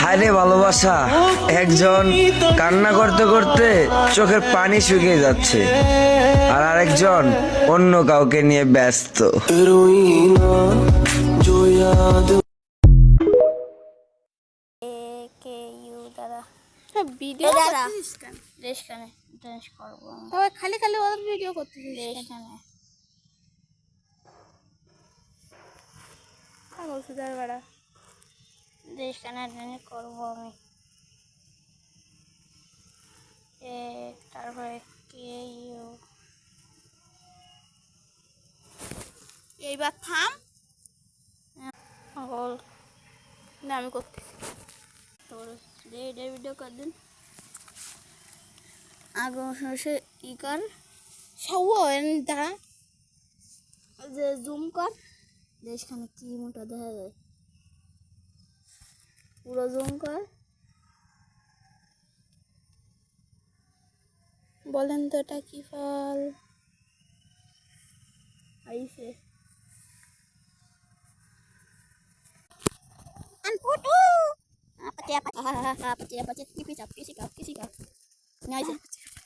হায়রে ভালোবাসা, একজন কান্না করতে করতে চোখের পানি শুকিয়ে যাচ্ছে আর আরেকজন অন্য কাউকে নিয়ে ব্যস্ত। কে ইউ দ্বারা ভিডিও দ্বারা করতেছিস কেন? রেশখানে ড্যান্স করবো আমি। তবে খালি খালি ওদের ভিডিও করতেছিস কেন? রেশখানে পাগল সুদার বাড়া। রেশখানে ড্যান্স করবো আমি। তারপরে কে ইউ এইবার থাম, পাগল না আমি করতেছি। তোর ভিডিও কর দিন আগে সে ই কর দাঁড়া, যে জুম কর দেশখানে কি মোটা দেখা যায়, পুরো জুম কর। বলেন তো এটা কি ফল? আইসে আনপুটু apa tiap apa tiap apa tiap tipis apa sih kap nice